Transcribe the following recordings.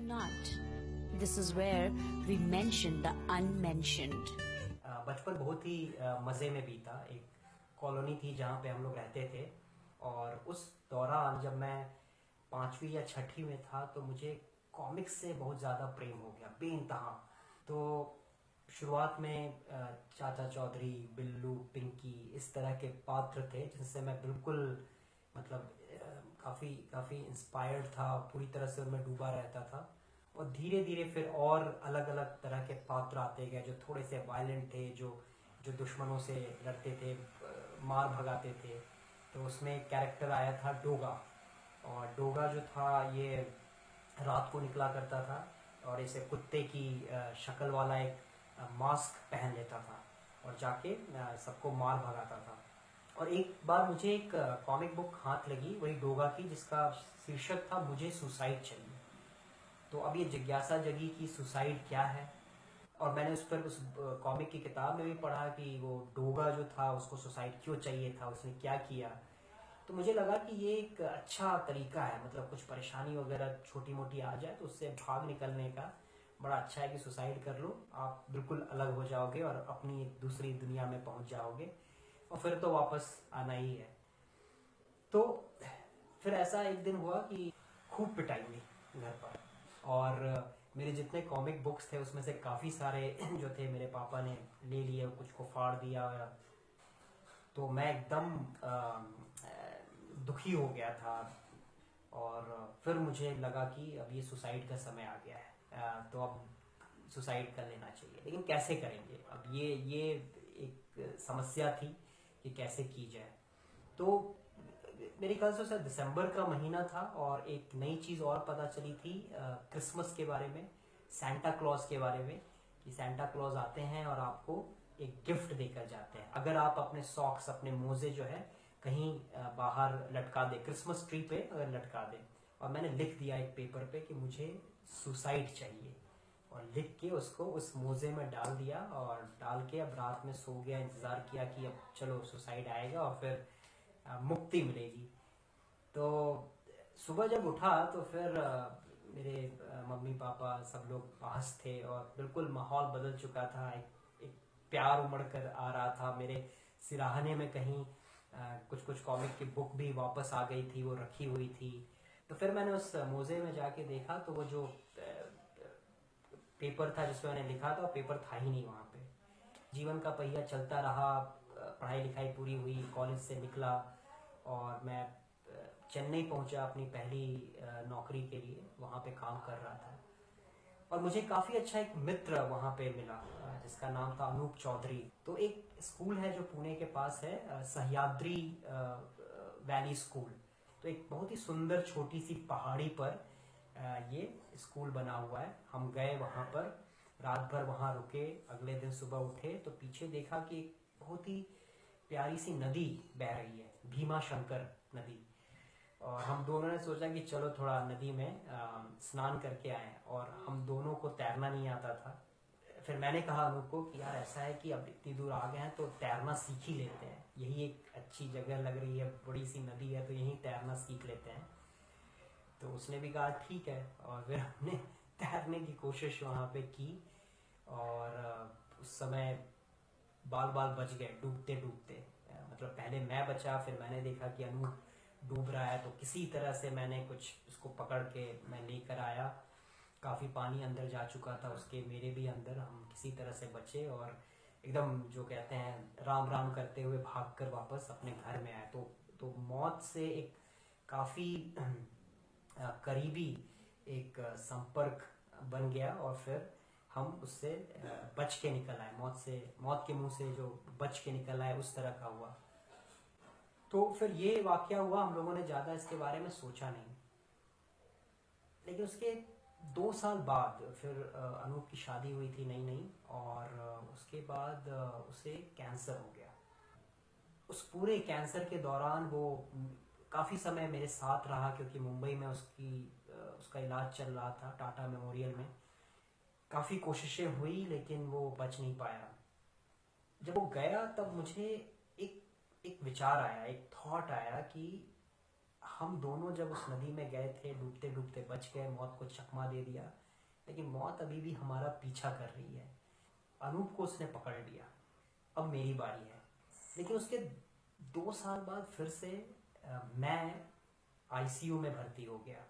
not. This is where we mention the unmentioned. बचपन बहुत ही मज़े में बीता। एक कॉलोनी थी जहाँ पे हम लोग रहते थे, और उस दौरान जब मैं 5वीं या 6वीं में था तो मुझे कॉमिक्स से बहुत ज़्यादा प्रेम हो गया, बेइंतहा। तो शुरुआत में चाचा चौधरी, बिल्लू, पिंकी, इस तरह के पात्र थे जिनसे मैं बिल्कुल मतलब काफ़ी काफ़ी इंस्पायर्ड था, पूरी तरह से उनमें डूबा रहता था। और धीरे धीरे फिर और अलग अलग तरह के पात्र आते गए जो थोड़े से वायलेंट थे, जो जो दुश्मनों से लड़ते थे, मार भगाते थे। तो उसमें एक कैरेक्टर आया था डोगा, और डोगा जो था ये रात को निकला करता था और इसे कुत्ते की शक्ल वाला एक मास्क पहन लेता था और जाके सबको मार भगाता था। और एक बार मुझे एक कॉमिक बुक हाथ लगी वही डोगा की, जिसका शीर्षक था मुझे सुसाइड चाहिए। तो अब ये जिज्ञासा जगी कि सुसाइड क्या है, और मैंने उस कॉमिक की किताब में भी पढ़ा कि वो डोगा जो था उसको सुसाइड क्यों चाहिए था, उसने क्या किया। तो मुझे लगा कि ये एक अच्छा तरीका है, मतलब कुछ परेशानी वगैरह छोटी मोटी आ जाए तो उससे भाग निकलने का बड़ा अच्छा है कि सुसाइड कर लो, आप बिल्कुल अलग हो जाओगे और अपनी एक दूसरी दुनिया में पहुंच जाओगे, और फिर तो वापस आना ही है। तो फिर ऐसा एक दिन हुआ कि खूब पिटाई हुई घर पर, और मेरे जितने कॉमिक बुक्स थे उसमें से काफ़ी सारे जो थे मेरे पापा ने ले लिए, कुछ को फाड़ दिया। तो मैं एकदम दुखी हो गया था, और फिर मुझे लगा कि अब ये सुसाइड का समय आ गया है, तो अब सुसाइड कर लेना चाहिए। लेकिन कैसे करेंगे, अब ये एक समस्या थी कि कैसे की जाए। तो मेरे ख्याल से शायद दिसंबर का महीना था, और एक नई चीज़ और पता चली थी क्रिसमस के बारे में, सैंटा क्लॉज के बारे में, कि सैंटा क्लॉज आते हैं और आपको एक गिफ्ट देकर जाते हैं अगर आप अपने सॉक्स, अपने मोजे जो है कहीं बाहर लटका दे, क्रिसमस ट्री पे अगर लटका दे। और मैंने लिख दिया एक पेपर पे कि मुझे सुसाइड चाहिए, और लिख के उसको उस मोजे में डाल दिया, और डाल के अब रात में सो गया, इंतज़ार किया कि अब चलो सुसाइड आएगा और फिर मुक्ति मिलेगी। तो सुबह जब उठा तो फिर मेरे मम्मी पापा सब लोग पास थे, और बिल्कुल माहौल बदल चुका था। एक प्यार उमड़ कर आ रहा था मेरे सिराहने में, कहीं कुछ कुछ कॉमिक की बुक भी वापस आ गई थी, वो रखी हुई थी। तो फिर मैंने उस मोजे में जाके देखा तो वो जो पेपर था जिसमें मैंने लिखा था, पेपर था ही नहीं वहाँ पे। जीवन का पहिया चलता रहा, पढ़ाई लिखाई पूरी हुई, कॉलेज से निकला, और मैं चेन्नई पहुंचा अपनी पहली नौकरी के लिए, वहाँ पे काम कर रहा था। और मुझे काफ़ी अच्छा एक मित्र वहाँ पे मिला जिसका नाम था अनूप चौधरी। तो एक स्कूल है जो पुणे के पास है, सह्याद्री वैली स्कूल। तो एक बहुत ही सुंदर छोटी सी पहाड़ी पर ये स्कूल बना हुआ है। हम गए वहाँ पर, रात भर वहाँ रुके, अगले दिन सुबह उठे तो पीछे देखा कि एक बहुत ही प्यारी सी नदी बह रही है, भीमा शंकर नदी। और हम दोनों ने सोचा कि चलो थोड़ा नदी में स्नान करके आए, और हम दोनों को तैरना नहीं आता था। फिर मैंने कहा अनूप को कि यार ऐसा है कि अब इतनी दूर आ गए हैं तो तैरना सीख ही लेते हैं, यही एक अच्छी जगह लग रही है, बड़ी सी नदी है तो यहीं तैरना सीख लेते हैं। तो उसने भी कहा ठीक है, और फिर हमने तैरने की कोशिश वहाँ पे की, और उस समय बाल बाल बच गए डूबते डूबते। मतलब पहले मैं बचा, फिर मैंने देखा कि अनूप डूब रहा है, तो किसी तरह से मैंने कुछ उसको पकड़ के मैं लेकर आया। काफ़ी पानी अंदर जा चुका था उसके, मेरे भी अंदर, हम किसी तरह से बचे, और एकदम जो कहते हैं राम राम करते हुए भागकर वापस अपने घर में आए। तो मौत से एक काफ़ी करीबी एक संपर्क बन गया, और फिर हम उससे बच के निकल आए, मौत के मुंह से जो बच के निकल आए उस तरह का हुआ। तो फिर ये वाकया हुआ, हम लोगों ने ज़्यादा इसके बारे में सोचा नहीं। लेकिन उसके 2 साल बाद फिर अनूप की शादी हुई थी नई नई, और उसके बाद उसे कैंसर हो गया। उस पूरे कैंसर के दौरान वो काफ़ी समय मेरे साथ रहा, क्योंकि मुंबई में उसका इलाज चल रहा था टाटा मेमोरियल में। काफ़ी कोशिशें हुई लेकिन वो बच नहीं पाया। जब वो गया तब मुझे एक एक विचार आया, एक थॉट आया कि हम दोनों जब उस नदी में गए थे, डूबते डूबते बच गए, मौत को चकमा दे दिया, लेकिन मौत अभी भी हमारा पीछा कर रही है। अनूप को उसने पकड़ लिया, अब मेरी बारी है। लेकिन उसके 2 साल बाद फिर से मैं आईसीयू में भर्ती हो गया।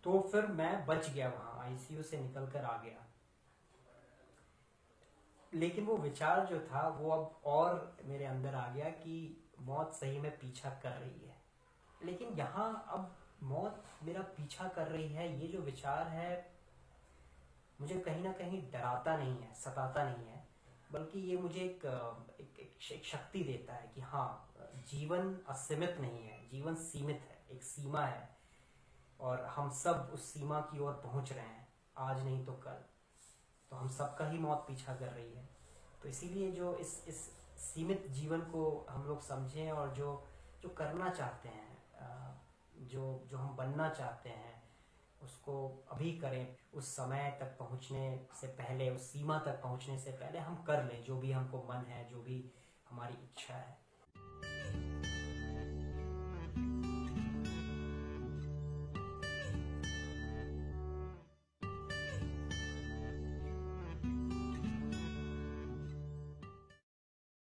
तो फिर मैं बच गया, वहां आईसीयू से निकल कर आ गया। लेकिन वो विचार जो था वो अब और मेरे अंदर आ गया कि मौत सही में पीछा कर रही है। लेकिन यहाँ अब मौत मेरा पीछा कर रही है, ये जो विचार है मुझे कहीं ना कहीं डराता नहीं है, सताता नहीं है, बल्कि ये मुझे एक शक्ति देता है कि हाँ, जीवन असीमित नहीं है, जीवन सीमित है, एक सीमा है और हम सब उस सीमा की ओर पहुंच रहे हैं, आज नहीं तो कल। तो हम सबका ही मौत पीछा कर रही है। तो इसीलिए जो इस सीमित जीवन को हम लोग समझें और जो जो करना चाहते हैं, जो जो हम बनना चाहते हैं, उसको अभी करें। उस समय तक पहुंचने से पहले, उस सीमा तक पहुंचने से पहले हम कर लें जो भी हमको मन है, जो भी हमारी इच्छा है।